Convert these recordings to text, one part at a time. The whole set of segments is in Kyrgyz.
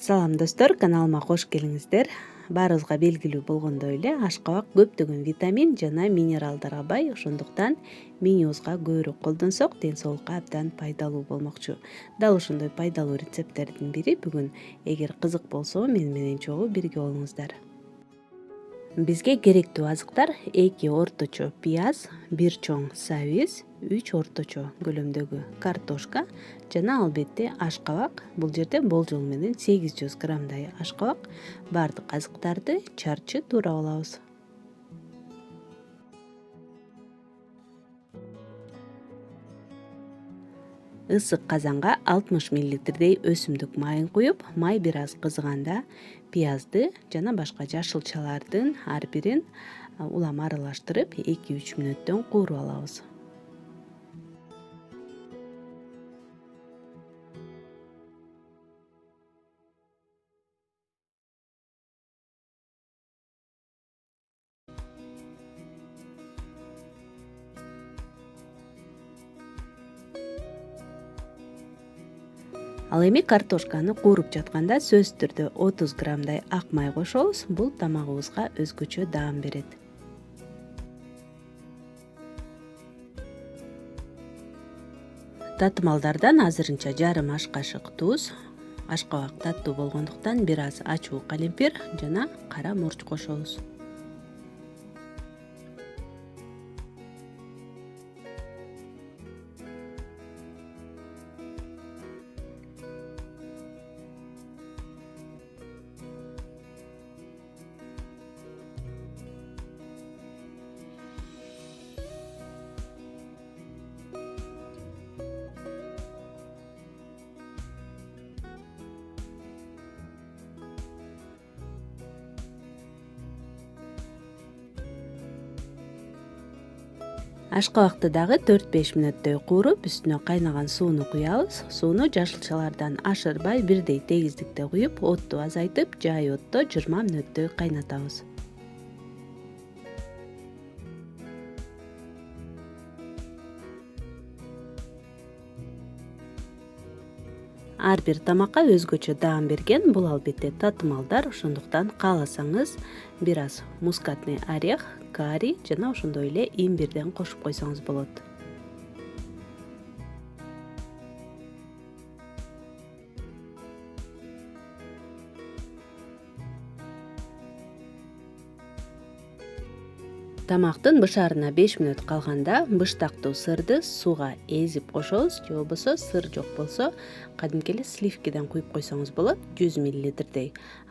Салам достор, каналыма кош келиңиздер. Баарыбызга белгилүү болгондой эле ашкабак көптөгөн витамин жана минералдарга бай, ошондуктан менюбузга көбүрөөк колдонсок ден соолукка абдан пайдалуу болмокчу. Дал ошондой пайдалуу рецепттердин бири бүгүн. Эгер кызык болсо мени менен чогуу бирге болуңуздар. Бизге керектүү азыктар 2 орточо пияз, 1 чоң сабиз, 3 орточо көлөмдөгү картошка жана албетте ашкабак. Бул жерде болжол менен 800 граммдай ашкабак. Бардык азыктарды чарчы туурап алабыз. Ысык казанга 60 мл өсүмдүк майын куюп, май бир аз кызыганда пиязды жана башка жашылчалардын ар бирин улам аралаштырып 2-3 мүнөттөн кууруп алабыз. Ал эми картошканы кууруп жатканда сөзсүз түрдө 30 граммдай ак май кошобуз. Бул тамагыбызга өзгөчө даам берет. Татымалдардан азырынча жарым аш кашык туз, ашкабак таттуу болгондуктан бир аз ачуу калемпир жана кара мурч кошобуз. Ашкабакты дагы 4-5 мүнөттөй кууруп, үстүнө кайнаган сууну куябыз. Сууну жашылчалардан ашырбай бирдей тегиздикте куюп, отту азайтып, жай отто 20 мүнөттөй кайнатабыз. Ар бир тамакка өзгөчө даам берген бул албетте татымалдар, ошондуктан кааласаңыз бир аз мускатный орех, карри жана ошондой эле имбирден кошуп койсоңуз болот. Тамактын бышаарына 5 мүнөт калганда быштактуу сырды сууга эзип кошобуз, же болбосо сыр жок болсо кадимки эле сливкиден куюп койсоңуз болот. 100 мл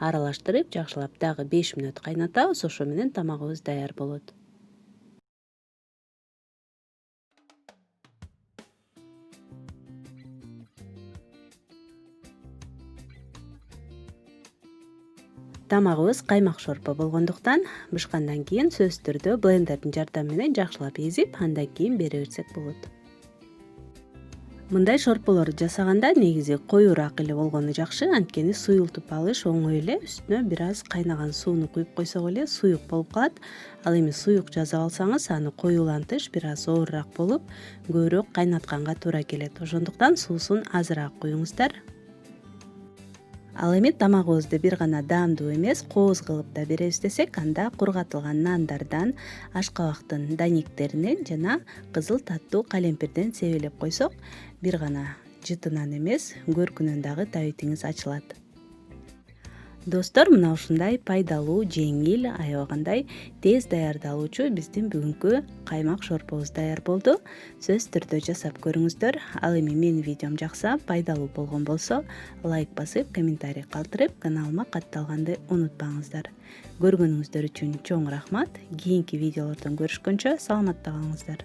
аралаштырып, жакшылап дагы 5 мүнөт кайнатабыз, ошо менен тамагыбыз даяр болот. Тамагыбыз каймак шорпо болгондуктан бышкандан кийин сөзсүз түрдө блендердин жардамы менен жакшылап эзип, андан кийин бере берсек болот. Мындай шорполорду жасаганда негизи коюураак эле болгону жакшы, анткени суюлтуп алыш оңой эле. Үстүнө бир аз кайнаган сууну куюп койсок эле суюк болуп калат. Ал эми суюк жасап алсаңыз, аны коюулантыш бир аз оорураак болуп, көбүрөөк кайнатканга туура келет. Ошондуктан суусун азыраак куюңуздар. Ал эми тамагыбызды бир гана даамдуу эмес, кооз кылып да беребиз десек, анда кургатылган нандардан, ашкабактын даниктеринен жана кызыл таттуу калемпирден себелеп койсок, бир гана жытынан эмес, көркүнөн дагы табитиңиз ачылат. Достор, мына ушундай пайдалуу, жеңил, аябагандай тез даярдалуучу биздин бүгүнкү каймак шорпобуз даяр болду. Сөзсүз түрдө жасап көрүңүздөр. Ал эми менин видеом жакса, пайдалуу болгон болсо, лайк басып, комментарий калтырып, каналыма катталганды унутпаңыздар. Көргөнүңүздөр үчүн чоң рахмат. Кийинки видеолордон көрүшкөнчө саламатта калыңыздар.